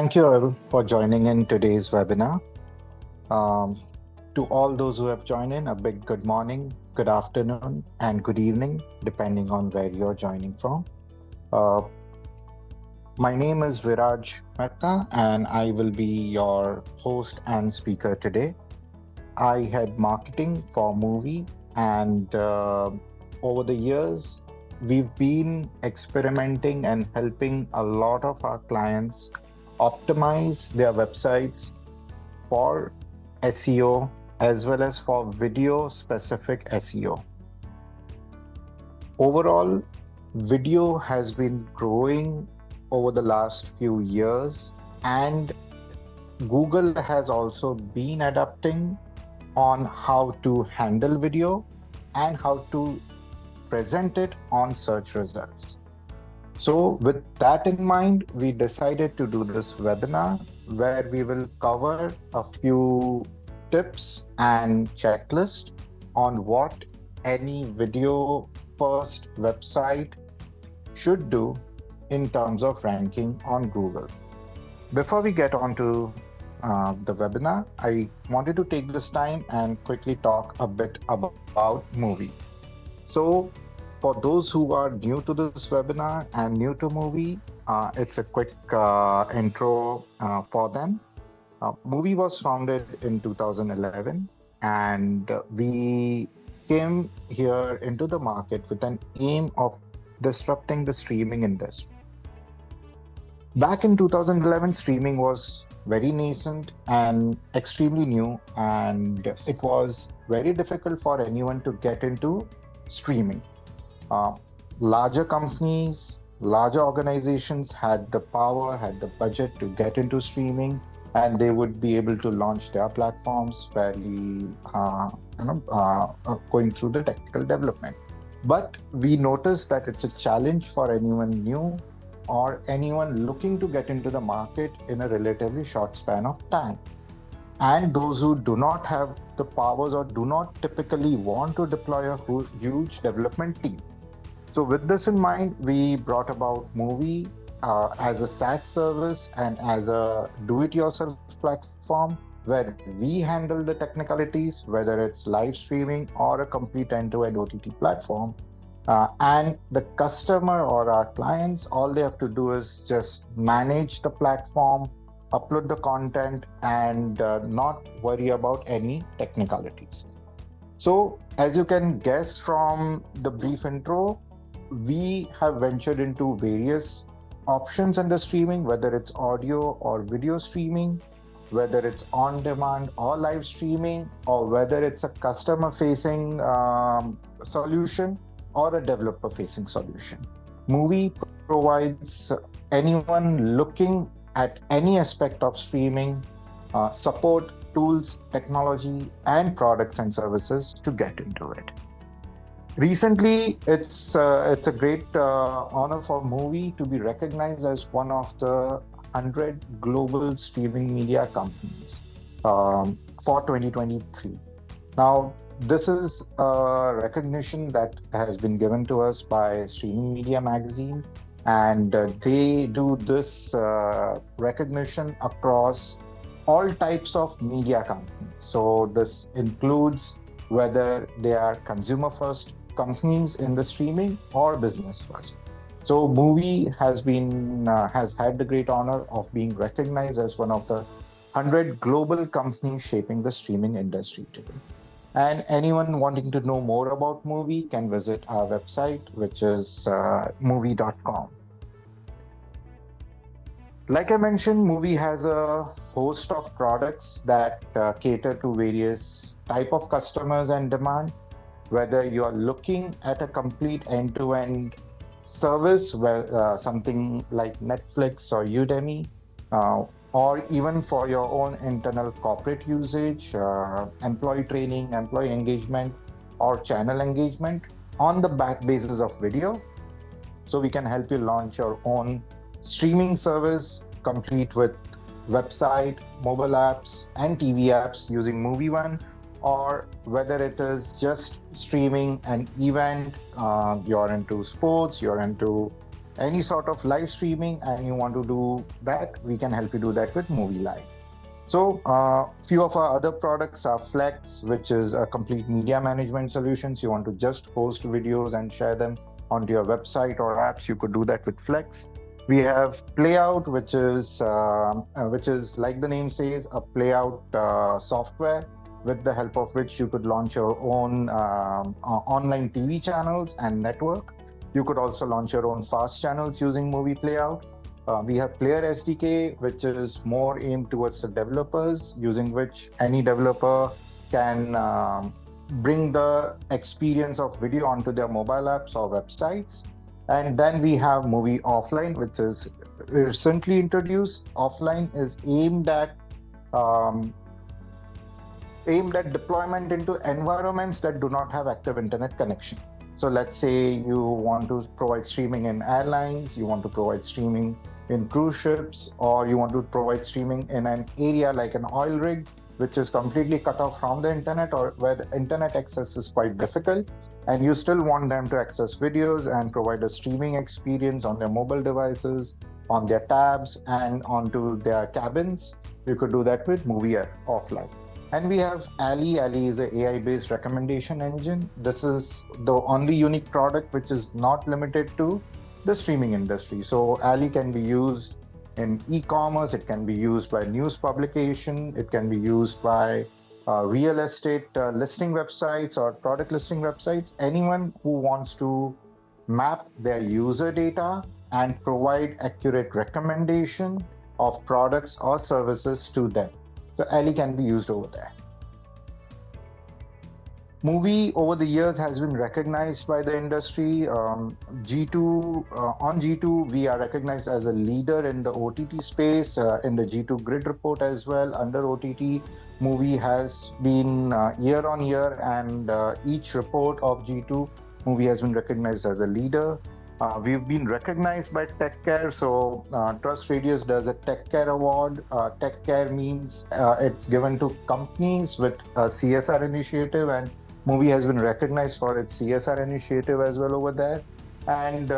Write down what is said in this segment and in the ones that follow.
Thank you all for joining in today's webinar. Um, to all those who have joined in, a big good morning, good afternoon, and good evening, depending on where you're joining from. My name is Viraj Mehta, and I will be your host and speaker today. I head marketing for Muvi, and over the years, we've been experimenting and helping a lot of our clients optimize their websites for SEO as well as for video specific SEO. Overall, video has been growing over the last few years, and Google has also been adapting on how to handle video and how to present it on search results. So with that in mind, we decided to do this webinar where we will cover a few tips and checklist on what any video first website should do in terms of ranking on Google. Before we get on to the webinar, I wanted to take this time and quickly talk a bit about Muvi. So for those who are new to this webinar and new to Muvi, it's a quick intro for them. Muvi was founded in 2011, and we came here into the market with an aim of disrupting the streaming industry. Back in 2011, streaming was very nascent and extremely new, and it was very difficult for anyone to get into streaming. Larger companies, larger organizations had the power, had the budget to get into streaming, and they would be able to launch their platforms fairly, going through the technical development. But we noticed that it's a challenge for anyone new or anyone looking to get into the market in a relatively short span of time. And those who do not have the powers or do not typically want to deploy a huge development team. So with this in mind, we brought about Muvi as a SaaS service and as a do-it-yourself platform where we handle the technicalities, whether it's live streaming or a complete end-to-end OTT platform. And the customer or our clients, all they have to do is just manage the platform, upload the content, and not worry about any technicalities. So as you can guess from the brief intro, we have ventured into various options in the streaming, whether it's audio or video streaming, whether it's on demand or live streaming, or whether it's a customer facing solution or a developer facing solution. Muvi provides anyone looking at any aspect of streaming support, tools, technology, and products and services to get into it. Recently, it's a great honor for Muvi to be recognized as one of the 100 global streaming media companies for 2023. Now, this is a recognition that has been given to us by Streaming Media Magazine, and they do this recognition across all types of media companies. So this includes whether they are consumer first companies in the streaming or business first. So Muvi has had the great honor of being recognized as one of the 100 global companies shaping the streaming industry today. And anyone wanting to know more about Muvi can visit our website, which is muvi.com. Like I mentioned, Muvi has a host of products that cater to various type of customers and demand. Whether you are looking at a complete end-to-end service, where something like Netflix or Udemy, or even for your own internal corporate usage, employee training, employee engagement, or channel engagement on the basis of video. So we can help you launch your own streaming service complete with website, mobile apps, and TV apps using Muvi One, or whether it is just streaming an event, you're into sports, you're into any sort of live streaming and you want to do that, we can help you do that with Muvi Live. So few of our other products are Flex, which is a complete media management solutions. You want to just post videos and share them onto your website or apps, you could do that with Flex. We have Playout, which is like the name says, a Playout software with the help of which you could launch your own online TV channels and network. You could also launch your own fast channels using Muvi Playout. We have Player SDK, which is more aimed towards the developers, using which any developer can bring the experience of video onto their mobile apps or websites. And then we have Muvi Offline, which is recently introduced. Offline is aimed at deployment into environments that do not have active internet connection. So let's say you want to provide streaming in airlines, you want to provide streaming in cruise ships, or you want to provide streaming in an area like an oil rig, which is completely cut off from the internet or where the internet access is quite difficult, and you still want them to access videos and provide a streaming experience on their mobile devices, on their tabs, and onto their cabins. You could do that with Muvi Offline. And we have Ali. Ali is an AI-based recommendation engine. This is the only unique product which is not limited to the streaming industry. So Ali can be used in e-commerce, it can be used by news publication, it can be used by real estate listing websites or product listing websites. Anyone who wants to map their user data and provide accurate recommendation of products or services to them. So Ali can be used over there. Muvi over the years has been recognized by the industry. G2 on G2 we are recognized as a leader in the OTT space. In the G2 grid report as well, under OTT, Muvi has been year on year, and each report of G2, Muvi has been recognized as a leader. We've been recognized by TechCare. So Trust Radius does a TechCare award. TechCare means it's given to companies with a CSR initiative, and Muvi has been recognized for its CSR initiative as well over there. And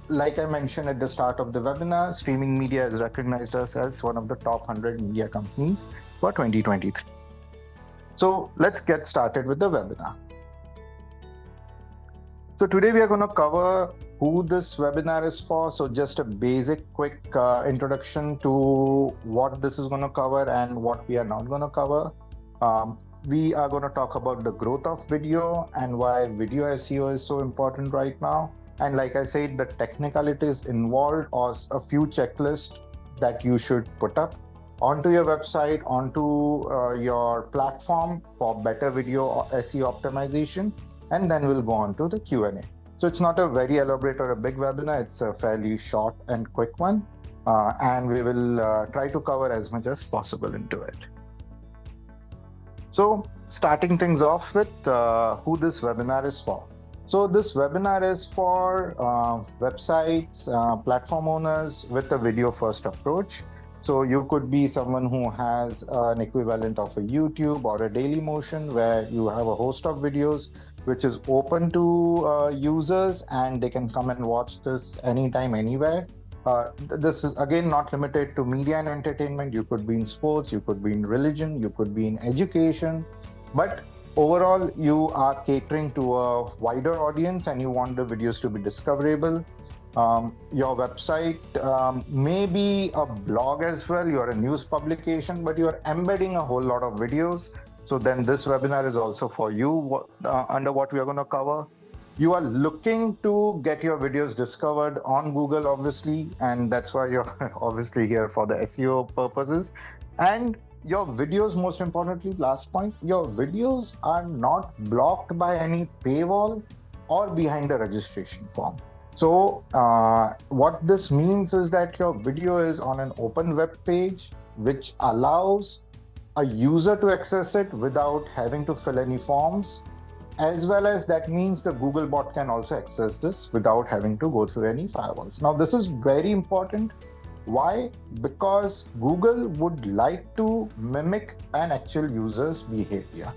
like I mentioned at the start of the webinar, Streaming Media has recognized us as one of the top 100 media companies for 2023. So let's get started with the webinar. So today we are going to cover who this webinar is for. So just a basic quick introduction to what this is going to cover and what we are not going to cover. We are going to talk about the growth of video and why video SEO is so important right now. And like I said, the technicalities involved or a few checklists that you should put up onto your website, onto your platform for better video SEO optimization. And then we'll go on to the Q&A. So it's not a very elaborate or a big webinar. It's a fairly short and quick one. And we will try to cover as much as possible into it. So starting things off with who this webinar is for. So this webinar is for websites, platform owners with a video first approach. So you could be someone who has an equivalent of a YouTube or a Dailymotion where you have a host of videos which is open to users and they can come and watch this anytime, anywhere. This is again not limited to media and entertainment. You could be in sports, you could be in religion, you could be in education, but overall you are catering to a wider audience and you want the videos to be discoverable. Your website may be a blog as well, you're a news publication, but you're embedding a whole lot of videos. So then this webinar is also for you under what we are going to cover. You are looking to get your videos discovered on Google, obviously, and that's why you're obviously here for the SEO purposes. And your videos, most importantly, last point, your videos are not blocked by any paywall or behind a registration form. So what this means is that your video is on an open web page, which allows a user to access it without having to fill any forms. As well as that means the Google bot can also access this without having to go through any firewalls. Now, this is very important. Why? Because Google would like to mimic an actual user's behavior.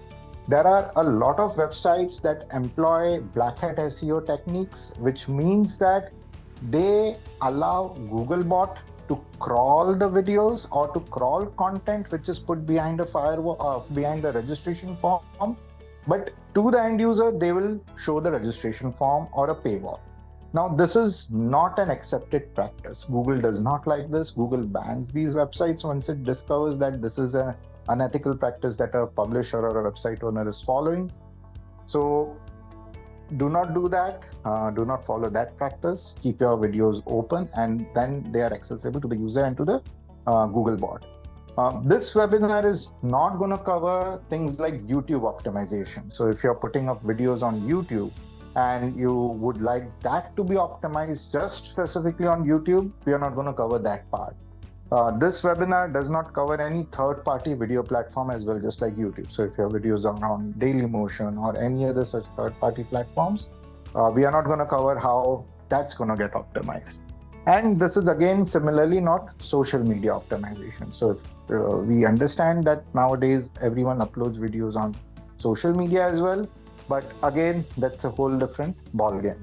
There are a lot of websites that employ black hat SEO techniques, which means that they allow Googlebot to crawl the videos or to crawl content which is put behind a firewall, behind the registration form. But to the end user, they will show the registration form or a paywall. Now, this is not an accepted practice. Google does not like this. Google bans these websites once it discovers that this is an unethical practice that a publisher or a website owner is following. So do not do that. Do not follow that practice. Keep your videos open, and then they are accessible to the user and to the Googlebot. This webinar is not going to cover things like YouTube optimization. So if you're putting up videos on YouTube and you would like that to be optimized just specifically on YouTube, we are not going to cover that part. This webinar does not cover any third-party video platform as well, just like YouTube. So if your videos are on Dailymotion or any other such third-party platforms, we are not going to cover how that's going to get optimized. And this is again similarly not social media optimization. So if we understand that nowadays everyone uploads videos on social media as well, but again, that's a whole different ballgame.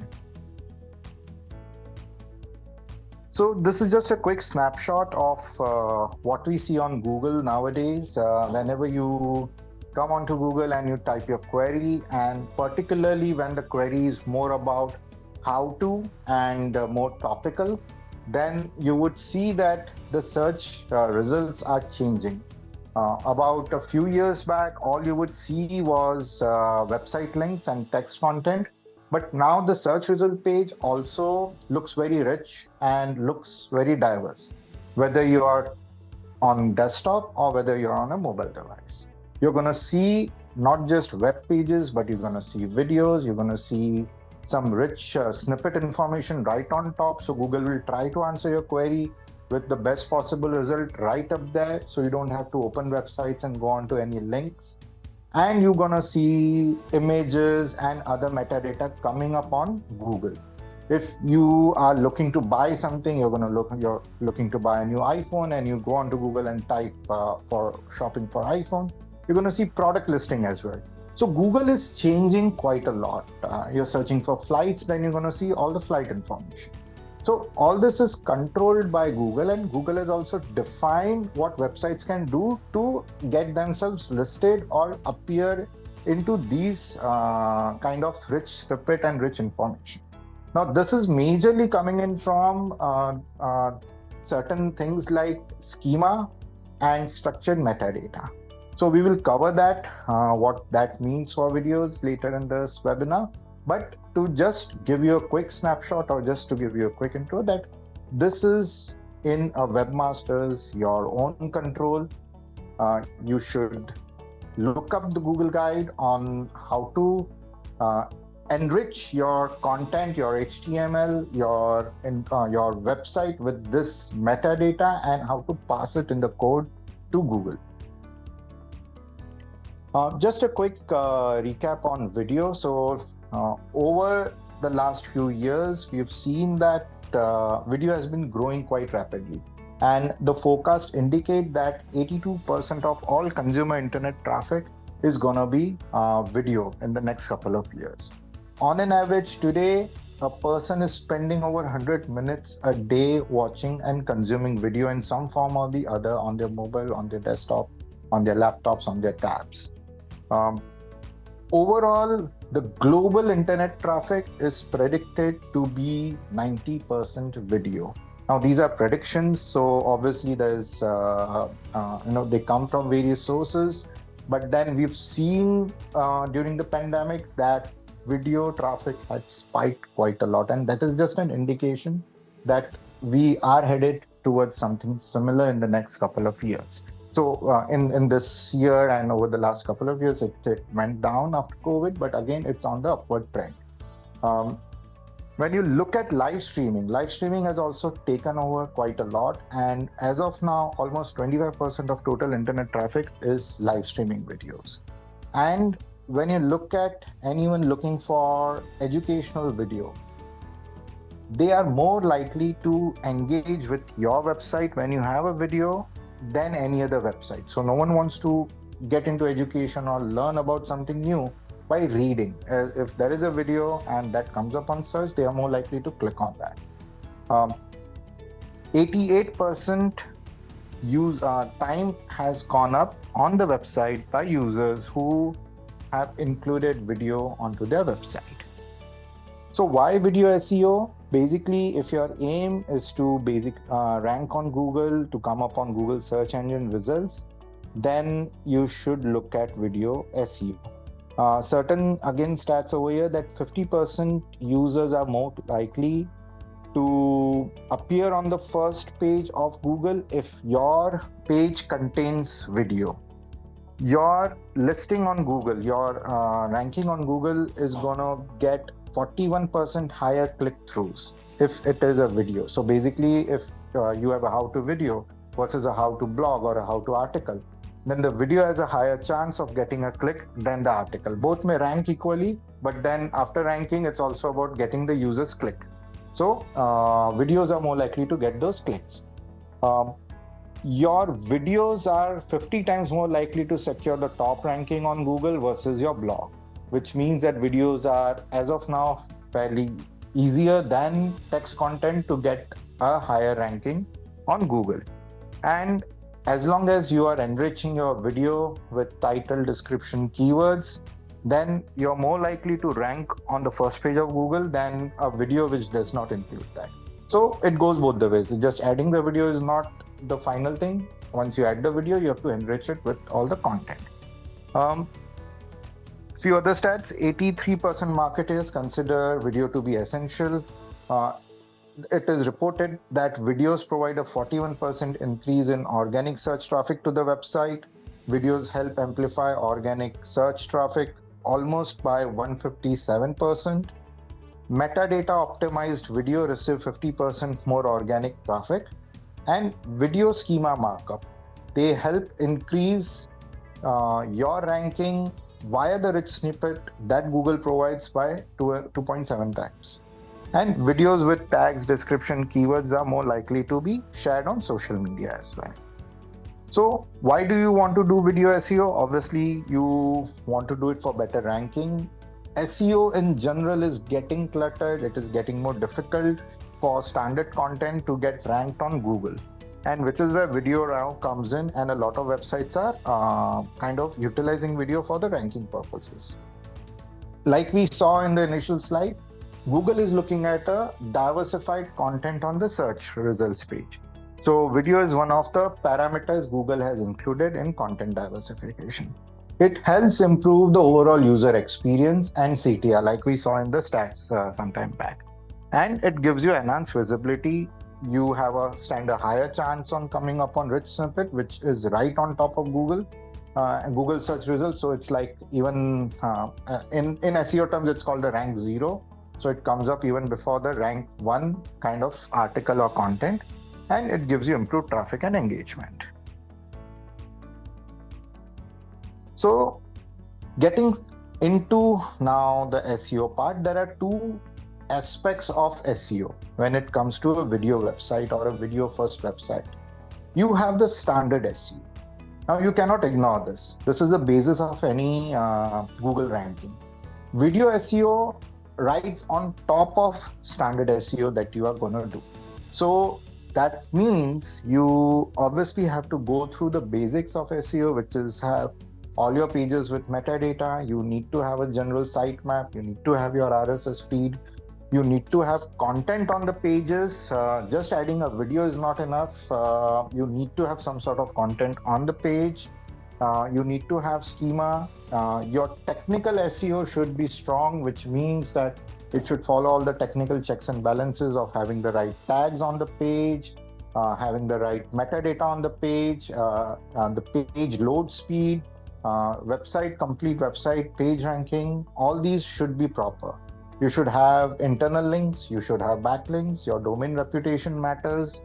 So this is just a quick snapshot of what we see on Google nowadays. Whenever you come onto Google and you type your query, and particularly when the query is more about how to and more topical, then you would see that the search results are changing. About a few years back, all you would see was website links and text content. But now the search result page also looks very rich and looks very diverse, whether you are on desktop or whether you're on a mobile device. You're going to see not just web pages, but you're going to see videos, you're going to see some rich snippet information right on top. So Google will try to answer your query with the best possible result right up there, so you don't have to open websites and go on to any links. And you're gonna see images and other metadata coming up on Google. If you are looking to buy something, you're looking to buy a new iPhone, and you go onto Google and type for shopping for iPhone, you're gonna see product listing as well. So Google is changing quite a lot. You're searching for flights, then you're gonna see all the flight information. So all this is controlled by Google, and Google has also defined what websites can do to get themselves listed or appear into these kind of rich snippet and rich information. Now, this is majorly coming in from certain things like schema and structured metadata. So we will cover that, what that means for videos later in this webinar. But to just give you a quick snapshot, or just to give you a quick intro, that this is in a webmaster's your own control. You should look up the Google guide on how to enrich your content, your HTML, your website with this metadata, and how to pass it in the code to Google. Just a quick recap on video. So over the last few years, we've seen that video has been growing quite rapidly, and the forecast indicate that 82% of all consumer internet traffic is gonna be video in the next couple of years. On an average today, a person is spending over 100 minutes a day watching and consuming video in some form or the other, on their mobile, on their desktop, on their laptops, on their tabs. Overall, the global internet traffic is predicted to be 90% video. Now, these are predictions, so obviously there's, they come from various sources, but then we've seen during the pandemic that video traffic had spiked quite a lot, and that is just an indication that we are headed towards something similar in the next couple of years. So in this year and over the last couple of years, it went down after COVID, but again, it's on the upward trend. When you look at live streaming has also taken over quite a lot. And as of now, almost 25% of total internet traffic is live streaming videos. And when you look at anyone looking for educational video, they are more likely to engage with your website when you have a video than any other website. So no one wants to get into education or learn about something new by reading. If there is a video and that comes up on search, they are more likely to click on that. Um, 88% time has gone up on the website by users who have included video onto their website. So why video SEO? Basically, if your aim is to rank on Google, to come up on Google search engine results, then you should look at video SEO. Certain again stats over here that 50% users are more likely to appear on the first page of Google if your page contains video. Your listing on Google, your ranking on Google is gonna get 41% higher click-throughs if it is a video. So basically, if you have a how-to video versus a how-to blog or a how-to article, then the video has a higher chance of getting a click than the article. Both may rank equally, but then after ranking, it's also about getting the users click. So videos are more likely to get those clicks. Your videos are 50 times more likely to secure the top ranking on Google versus your blog, which means that videos are, as of now, fairly easier than text content to get a higher ranking on Google. And as long as you are enriching your video with title, description, keywords, then you're more likely to rank on the first page of Google than a video which does not include that. So it goes both the ways. Just adding the video is not the final thing. Once you add the video, you have to enrich it with all the content. Few other stats: 83% marketers consider video to be essential. It is reported that videos provide a 41% increase in organic search traffic to the website. Videos help amplify organic search traffic almost by 157%. Metadata optimized video receive 50% more organic traffic. And video schema markup, they help increase your ranking via the rich snippet that Google provides by 2.7 times. And videos with tags, description, keywords are more likely to be shared on social media as well. So why do you want to do video SEO? Obviously, you want to do it for better ranking. SEO in general is getting cluttered. It is getting more difficult for standard content to get ranked on Google, and which is where video now comes in, and a lot of websites are kind of utilizing video for the ranking purposes. Like we saw in the initial slide, Google is looking at a diversified content on the search results page. So video is one of the parameters Google has included in content diversification. It helps improve the overall user experience and CTR, like we saw in the stats some time back. And it gives you enhanced visibility. You have a higher chance on coming up on rich snippet, which is right on top of Google Google search results. So it's like even in SEO terms, it's called the rank 0. So it comes up even before the rank 1 kind of article or content, and it gives you improved traffic and engagement. So getting into now the SEO part, there are two aspects of SEO when it comes to a video website or a video first website. You have the standard SEO. Now you cannot ignore this. This is the basis of any Google ranking. Video SEO rides on top of standard SEO that you are going to do. So that means you obviously have to go through the basics of SEO, which is have all your pages with metadata. You need to have a general sitemap. You need to have your RSS feed. You need to have content on the pages. Just adding a video is not enough. You need to have some sort of content on the page. You need to have schema. Your technical SEO should be strong, which means that it should follow all the technical checks and balances of having the right tags on the page, having the right metadata on the page, the page load speed, complete website page ranking. All these should be proper. You should have internal links, you should have backlinks, your domain reputation matters,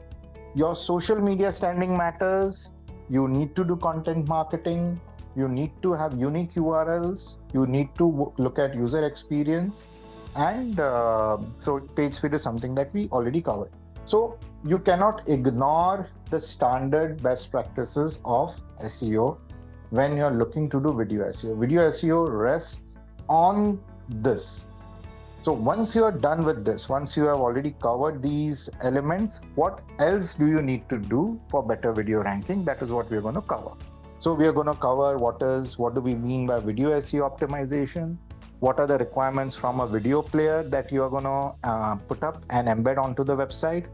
your social media standing matters, you need to do content marketing, you need to have unique URLs, you need to look at user experience, and so page speed is something that we already covered. So you cannot ignore the standard best practices of SEO when you're looking to do video SEO. Video SEO rests on this. So once you are done with this, once you have already covered these elements, what else do you need to do for better video ranking? That is what we're going to cover. So we are going to cover what do we mean by video SEO optimization? What are the requirements from a video player that you are going to put up and embed onto the website?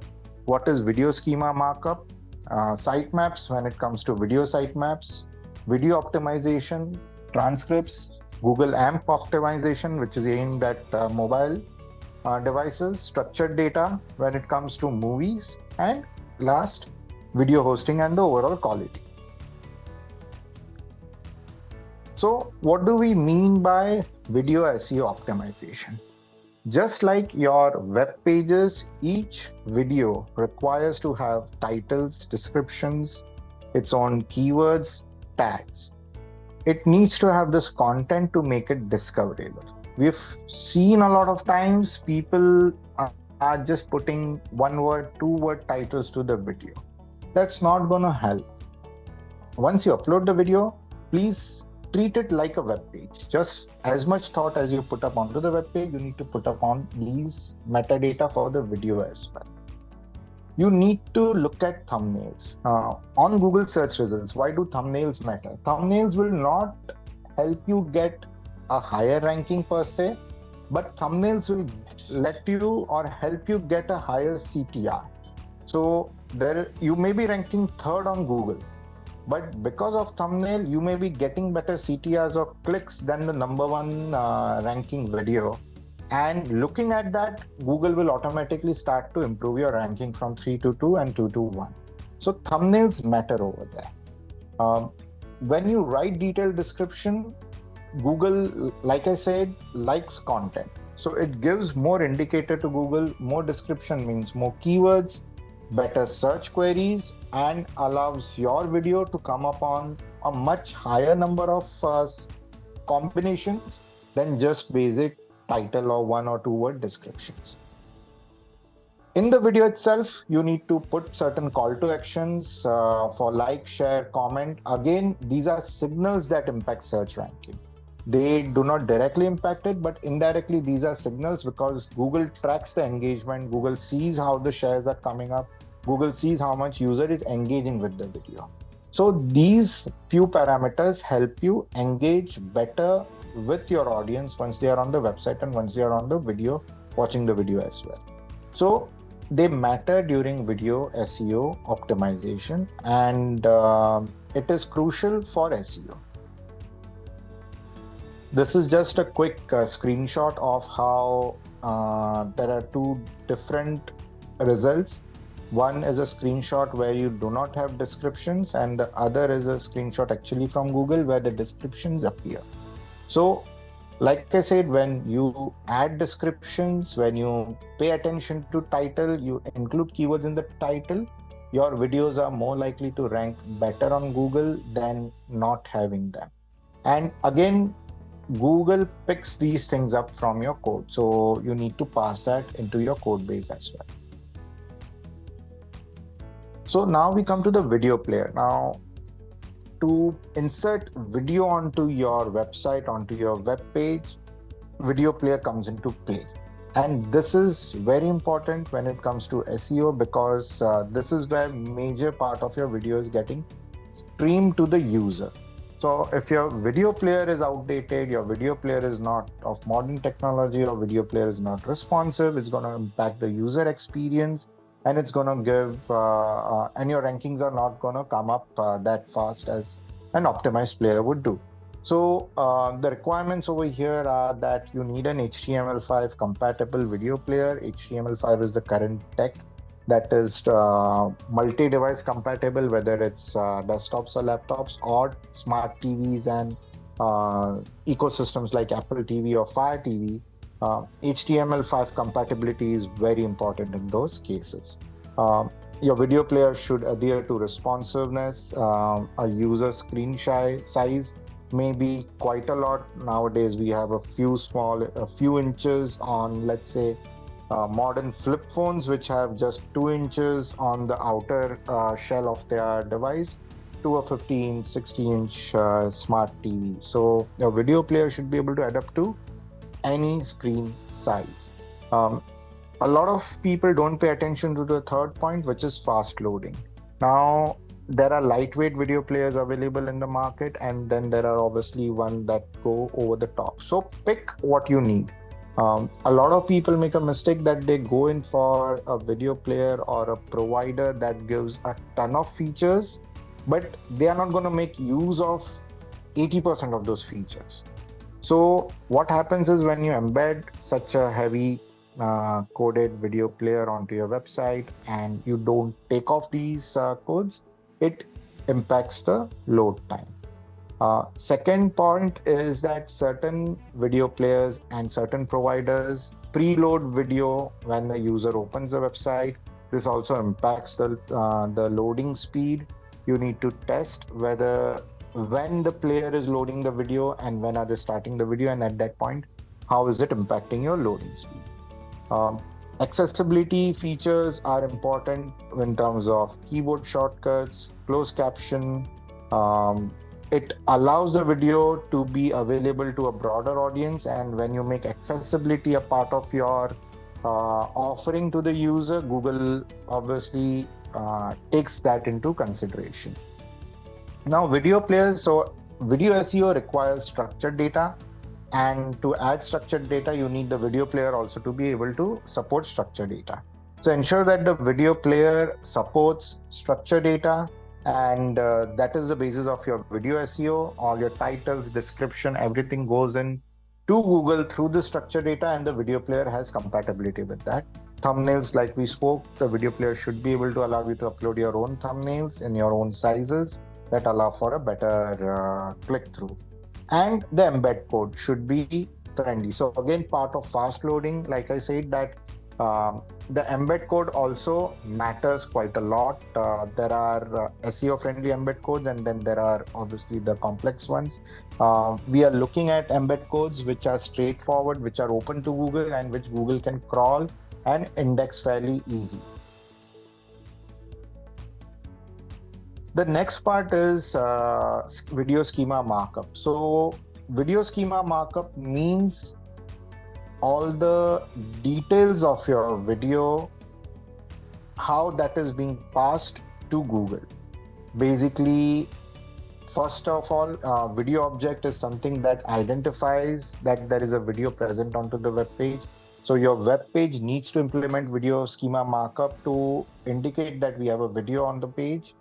What is video schema markup? Sitemaps when it comes to video sitemaps, video optimization, transcripts, Google AMP optimization, which is aimed at mobile devices, structured data when it comes to movies, and last, video hosting and the overall quality. So what do we mean by video SEO optimization? Just like your web pages, each video requires to have titles, descriptions, its own keywords, tags. It needs to have this content to make it discoverable. We've seen a lot of times people are just putting 1-word, 2-word titles to the video. That's not going to help. Once you upload the video, please treat it like a web page. Just as much thought as you put up onto the web page, you need to put up on these metadata for the video as well. You need to look at thumbnails. On Google search results, why do thumbnails matter? Thumbnails will not help you get a higher ranking per se, but thumbnails will let you or help you get a higher CTR. So you may be ranking third on Google, but because of thumbnail, you may be getting better CTRs or clicks than the number one ranking video. And looking at that, Google will automatically start to improve your ranking from 3 to 2 and 2 to 1. So thumbnails matter over there. When you write detailed description, Google, like I said, likes content. So it gives more indicator to Google. More description means more keywords, better search queries, and allows your video to come up on a much higher number of combinations than just basic title or 1 or 2-word descriptions. In the video itself, you need to put certain call to actions for like, share, comment. Again, these are signals that impact search ranking. They do not directly impact it, but indirectly these are signals because Google tracks the engagement. Google sees how the shares are coming up. Google sees how much user is engaging with the video. So these few parameters help you engage better with your audience once they are on the website and once they are on the video, watching the video as well. So they matter during video SEO optimization, and it is crucial for SEO. This is just a quick screenshot of how there are two different results. One is a screenshot where you do not have descriptions, and the other is a screenshot actually from Google where the descriptions appear. So, like I said, when you add descriptions, when you pay attention to title, you include keywords in the title, your videos are more likely to rank better on Google than not having them. And again, Google picks these things up from your code. So you need to pass that into your code base as well. So now we come to the video player. Now, to insert video onto your website, onto your web page, video player comes into play. And this is very important when it comes to SEO because this is where major part of your video is getting streamed to the user. So if your video player is outdated, your video player is not of modern technology, or video player is not responsive, it's going to impact the user experience, and it's going to give, and your rankings are not going to come up that fast as an optimized player would do. So the requirements over here are that you need an HTML5 compatible video player. HTML5 is the current tech that is multi-device compatible, whether it's desktops or laptops or smart TVs and ecosystems like Apple TV or Fire TV. HTML5 compatibility is very important in those cases. Your video player should adhere to responsiveness. A user screen size may be quite a lot. Nowadays, we have a few inches on, let's say, modern flip phones, which have just 2 inches on the outer shell of their device, to a 15, 16-inch smart TV. So your video player should be able to adapt to any screen size. Um, a lot of people don't pay attention to the third point, which is fast loading. Now, there are lightweight video players available in the market, and then there are obviously one that go over the top. So pick what you need. A lot of people make a mistake that they go in for a video player or a provider that gives a ton of features, but they are not going to make use of 80% of those features. So what happens is when you embed such a heavy coded video player onto your website and you don't take off these codes, it impacts the load time. Second point is that certain video players and certain providers preload video when the user opens the website. This also impacts the loading speed. You need to test whether when the player is loading the video and when are they starting the video, and at that point, how is it impacting your loading speed. Accessibility features are important in terms of keyboard shortcuts, closed caption. It allows the video to be available to a broader audience, and when you make accessibility a part of your offering to the user, Google obviously takes that into consideration. Now, video players, so video SEO requires structured data, and to add structured data, you need the video player also to be able to support structured data. So ensure that the video player supports structured data, and that is the basis of your video SEO. All your titles, description, everything goes in to Google through the structured data, and the video player has compatibility with that. Thumbnails, like we spoke, the video player should be able to allow you to upload your own thumbnails in your own sizes that allow for a better click-through. And the embed code should be trendy. So again, part of fast loading, like I said, that the embed code also matters quite a lot. There are SEO-friendly embed codes, and then there are obviously the complex ones. We are looking at embed codes which are straightforward, which are open to Google, and which Google can crawl and index fairly easy. The next part is video schema markup. So video schema markup means all the details of your video, how that is being passed to Google. Basically, first of all, video object is something that identifies that there is a video present onto the web page. So your web page needs to implement video schema markup to indicate that we have a video on the page.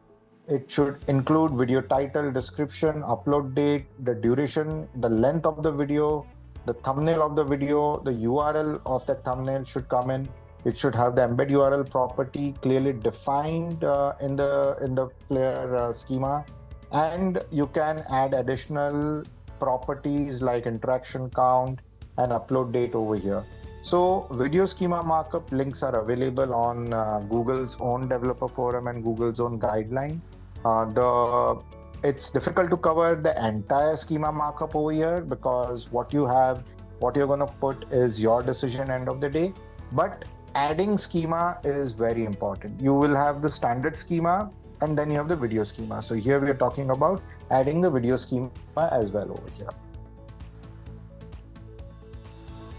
It should include video title, description, upload date, the duration, the length of the video, the thumbnail of the video, the URL of that thumbnail should come in. It should have the embed URL property clearly defined in the player schema, and you can add additional properties like interaction count and upload date over here. So video schema markup links are available on Google's own developer forum and Google's own guideline. It's difficult to cover the entire schema markup over here because what you're going to put is your decision end of the day. But adding schema is very important. You will have the standard schema and then you have the video schema. So here we are talking about adding the video schema as well over here.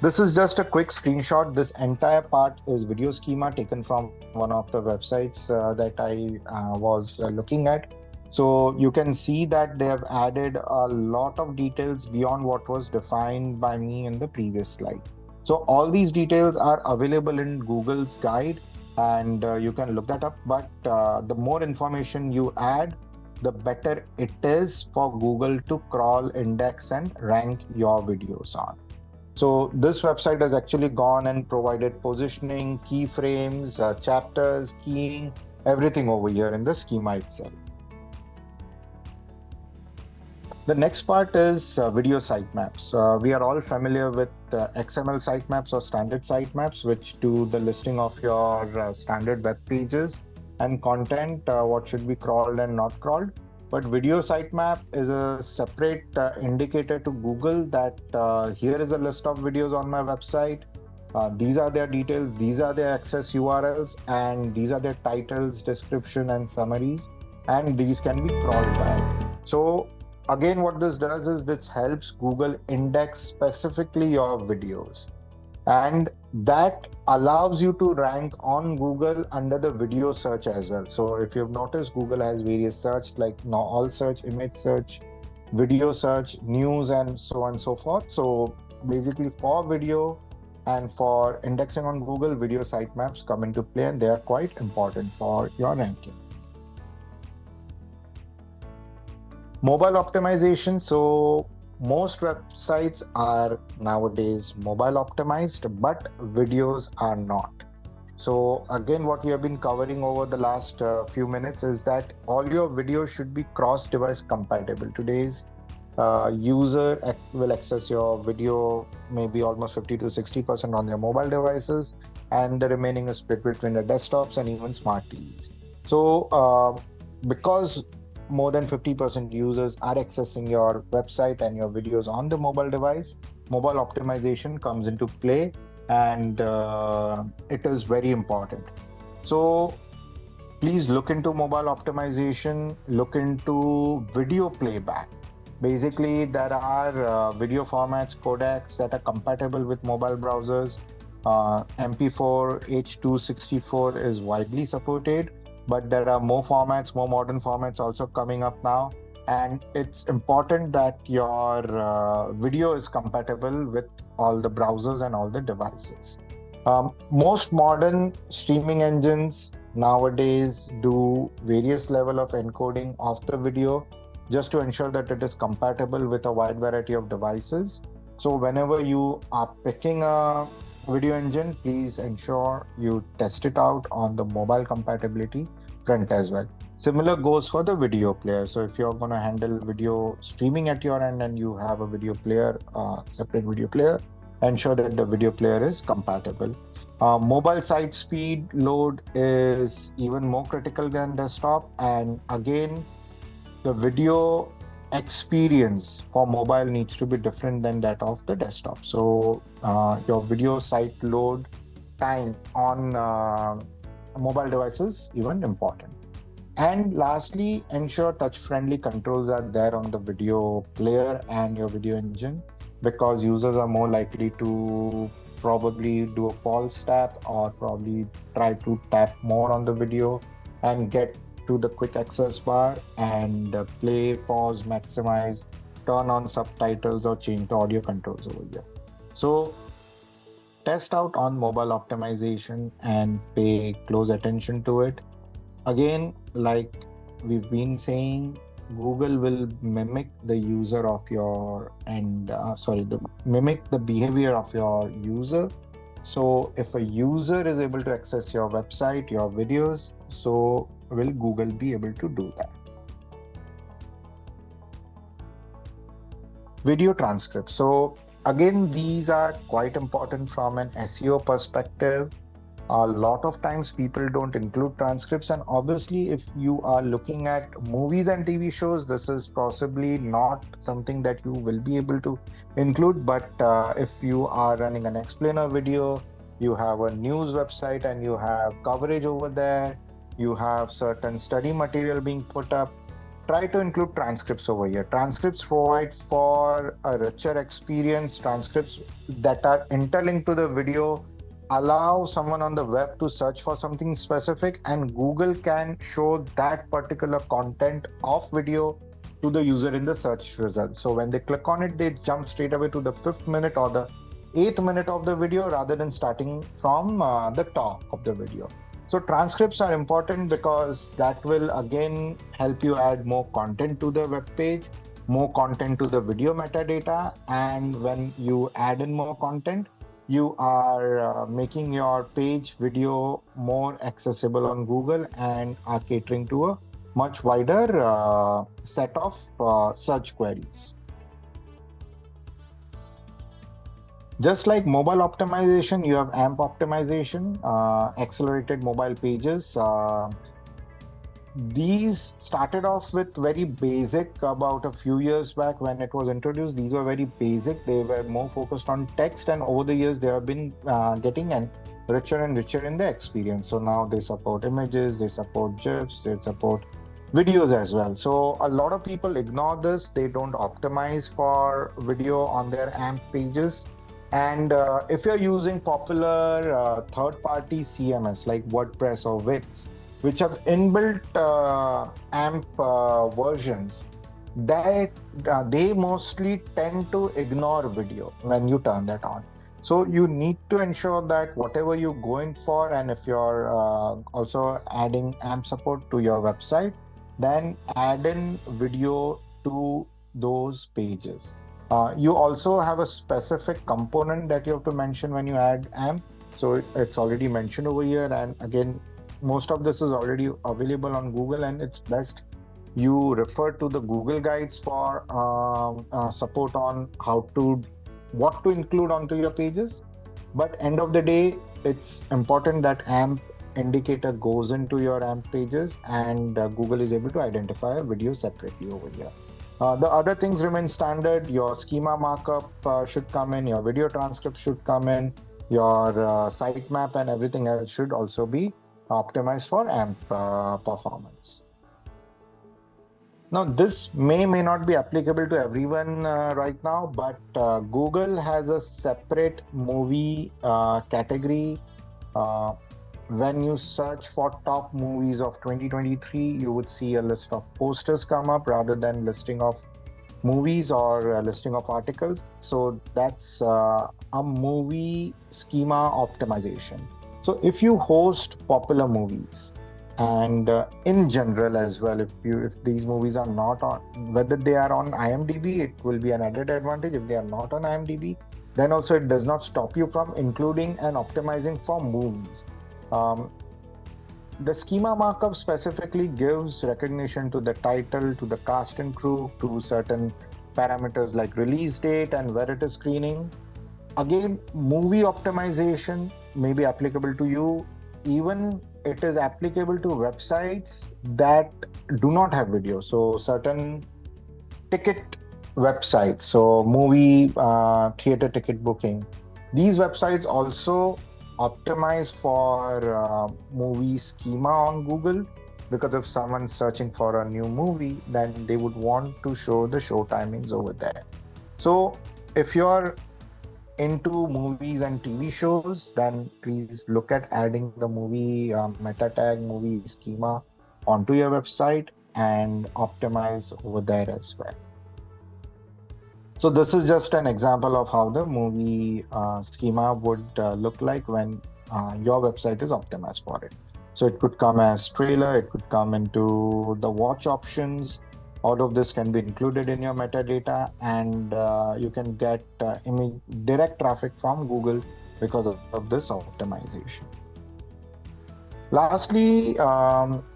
This is just a quick screenshot. This entire part is video schema taken from one of the websites that I was looking at. So you can see that they have added a lot of details beyond what was defined by me in the previous slide. So all these details are available in Google's guide, and you can look that up. But the more information you add, the better it is for Google to crawl, index, and rank your videos on. So this website has actually gone and provided positioning, keyframes, chapters, keying, everything over here in the schema itself. The next part is video sitemaps. We are all familiar with XML sitemaps or standard sitemaps, which do the listing of your standard web pages and content, what should be crawled and not crawled. But video sitemap is a separate indicator to Google that here is a list of videos on my website. These are their details, these are their access URLs, and these are their titles, description, and summaries, and these can be crawled by. So again, what this does is this helps Google index specifically your videos. And that allows you to rank on Google under the video search as well. So if you've noticed, Google has various search like all search, image search, video search, news, and so on and so forth. So basically for video and for indexing on Google, video sitemaps come into play, and they are quite important for your ranking. Mobile optimization. So most websites are nowadays mobile optimized, but videos are not. So again, what we have been covering over the last few minutes is that all your videos should be cross-device compatible. Today's user will access your video maybe almost 50 to 60% on their mobile devices, and the remaining is split between the desktops and even smart TVs. So because more than 50% users are accessing your website and your videos on the mobile device, mobile optimization comes into play, and it is very important. So please look into mobile optimization, look into video playback. Basically, there are video formats, codecs that are compatible with mobile browsers. MP4, H.264 is widely supported, but there are more formats, more modern formats also coming up now. And it's important that your video is compatible with all the browsers and all the devices. Most modern streaming engines nowadays do various level of encoding of the video just to ensure that it is compatible with a wide variety of devices. So whenever you are picking a video engine, please ensure you test it out on the mobile compatibility front as well. Similar goes for the video player. So if you're going to handle video streaming at your end and you have a video player, separate video player, ensure that the video player is compatible. Mobile site speed load is even more critical than desktop, and again, the video experience for mobile needs to be different than that of the desktop. So your video site load time on mobile devices even important. And lastly, ensure touch-friendly controls are there on the video player and your video engine, because users are more likely to probably do a false tap or probably try to tap more on the video and get to the quick access bar and play, pause, maximize, turn on subtitles or change the audio controls over here. So test out on mobile optimization and pay close attention to it. Again, like we've been saying, Google will mimic the user of your mimic the behavior of your user. So if a user is able to access your website, your videos, so will Google be able to do that. Video transcripts. So again, these are quite important from an SEO perspective. A lot of times people don't include transcripts, and obviously if you are looking at movies and TV shows, this is possibly not something that you will be able to include. But if you are running an explainer video, you have a news website and you have coverage over there, you have certain study material being put up, try to include transcripts over here. Transcripts provide for a richer experience. Transcripts that are interlinked to the video allow someone on the web to search for something specific, and Google can show that particular content of video to the user in the search results. So when they click on it, they jump straight away to the 5th minute or the 8th minute of the video rather than starting from the top of the video. So transcripts are important because that will again help you add more content to the web page, more content to the video metadata, and when you add in more content, you are making your page video more accessible on Google and are catering to a much wider set of search queries. Just like mobile optimization, you have AMP optimization, accelerated mobile pages. These started off with very basic about a few years back when it was introduced. These were very basic. They were more focused on text, and over the years they have been getting richer and richer in the experience. So now they support images, they support GIFs, they support videos as well. So a lot of people ignore this. They don't optimize for video on their AMP pages. And if you're using popular third-party CMS like WordPress or Wix, which have inbuilt AMP versions, that they mostly tend to ignore video when you turn that on. So you need to ensure that whatever you're going for, and if you're also adding AMP support to your website, then add in video to those pages. You also have a specific component that you have to mention when you add AMP. So it's already mentioned over here. And again, most of this is already available on Google, and it's best you refer to the Google guides for support on what to include onto your pages. But end of the day, it's important that AMP indicator goes into your AMP pages, and Google is able to identify a video separately over here. The other things remain standard. Your schema markup should come in, your video transcript should come in, your sitemap and everything else should also be optimized for AMP performance. Now, this may not be applicable to everyone right now, but Google has a separate movie category. When you search for top movies of 2023, you would see a list of posters come up rather than listing of movies or a listing of articles. So that's a movie schema optimization. So if you host popular movies, and in general as well, if these movies are not on, whether they are on IMDb, it will be an added advantage. If they are not on IMDb, then also it does not stop you from including and optimizing for movies. The schema markup specifically gives recognition to the title, to the cast and crew, to certain parameters like release date and where it is screening. Again, movie optimization may be applicable to you. Even it is applicable to websites that do not have video. So certain ticket websites, so movie theater ticket booking, these websites also optimize for movie schema on Google, because if someone's searching for a new movie, then they would want to show the show timings over there. So if you're into movies and TV shows, then please look at adding the movie meta tag, movie schema onto your website and optimize over there as well. So this is just an example of how the movie schema would look like when your website is optimized for it. So it could come as trailer, it could come into the watch options. All of this can be included in your metadata, and you can get direct traffic from Google because of this optimization. Lastly,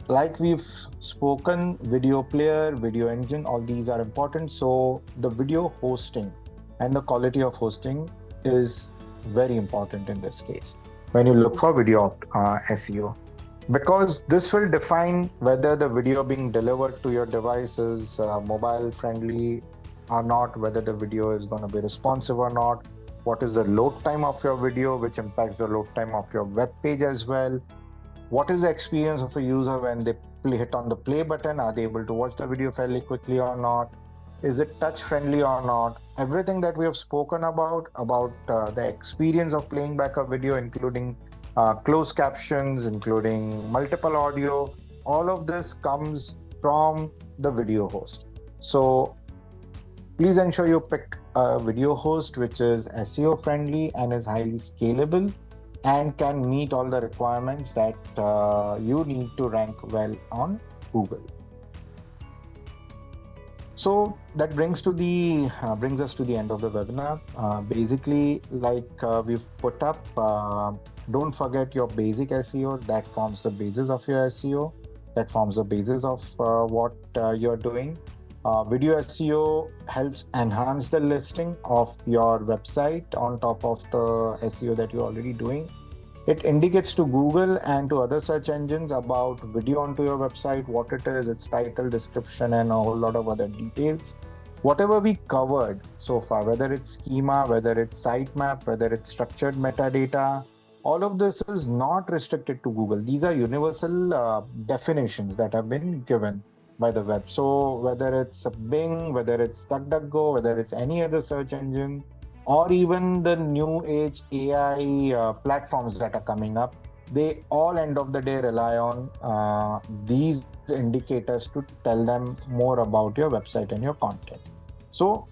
like we've spoken, video player, video engine, all these are important. So the video hosting and the quality of hosting is very important in this case when you look for video SEO, because this will define whether the video being delivered to your device is mobile friendly or not, whether the video is going to be responsive or not, what is the load time of your video, which impacts the load time of your web page as well. What is the experience of a user when they hit on the play button? Are they able to watch the video fairly quickly or not? Is it touch friendly or not? Everything that we have spoken about the experience of playing back a video, including closed captions, including multiple audio, all of this comes from the video host. So please ensure you pick a video host which is SEO friendly and is highly scalable and can meet all the requirements that you need to rank well on Google. So that brings us to the end of the webinar. Basically, like we've put up, don't forget your basic SEO. That forms the basis of your SEO. That forms the basis of what you're doing. Video SEO helps enhance the listing of your website on top of the SEO that you're already doing. It indicates to Google and to other search engines about video onto your website, what it is, its title, description, and a whole lot of other details. Whatever we covered so far, whether it's schema, whether it's sitemap, whether it's structured metadata, all of this is not restricted to Google. These are universal definitions that have been given by the web. So whether it's Bing, whether it's DuckDuckGo, whether it's any other search engine, or even the new age AI platforms that are coming up, they all end of the day rely on these indicators to tell them more about your website and your content. So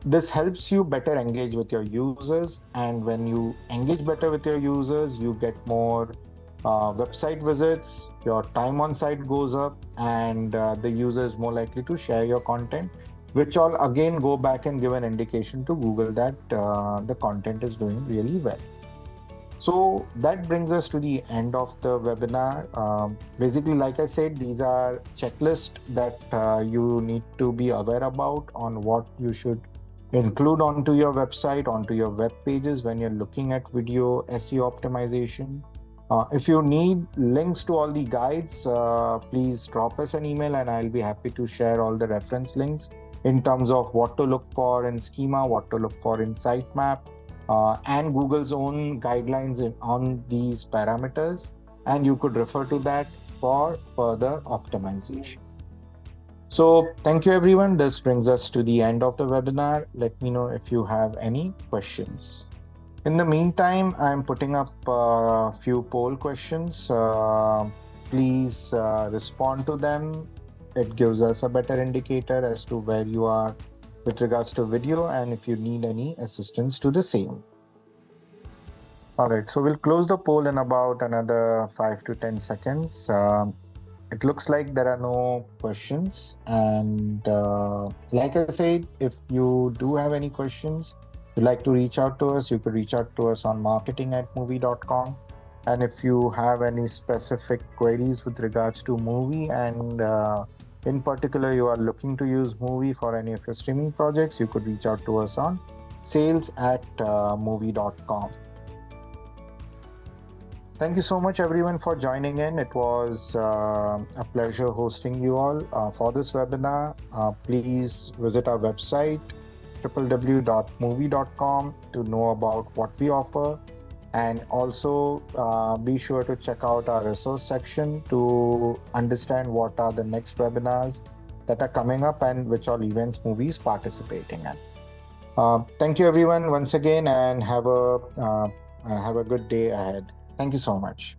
this helps you better engage with your users, and when you engage better with your users, you get more website visits, your time on site goes up, and the user is more likely to share your content, which all again go back and give an indication to Google that the content is doing really well. So that brings us to the end of the webinar. Basically, like I said, these are checklists that you need to be aware about on what you should include onto your website, onto your web pages when you're looking at video SEO optimization. If you need links to all the guides, please drop us an email and I'll be happy to share all the reference links in terms of what to look for in schema, what to look for in sitemap, and Google's own guidelines on these parameters, and you could refer to that for further optimization. So thank you everyone. This brings us to the end of the webinar. Let me know if you have any questions. In the meantime, I'm putting up a few poll questions. Please respond to them. It gives us a better indicator as to where you are with regards to video and if you need any assistance to the same. All right, so we'll close the poll in about another 5 to 10 seconds. It looks like there are no questions. And like I said, if you do have any questions, you'd like to reach out to us, you could reach out to us on marketing@muvi.com. And if you have any specific queries with regards to Muvi, and in particular, you are looking to use Muvi for any of your streaming projects, you could reach out to us on sales@muvi.com. Thank you so much, everyone, for joining in. It was a pleasure hosting you all for this webinar. Please visit our website, www.muvi.com, to know about what we offer. And also be sure to check out our resource section to understand what are the next webinars that are coming up and which all events Muvi is participating in. Thank you everyone once again, and have a good day ahead. Thank you so much.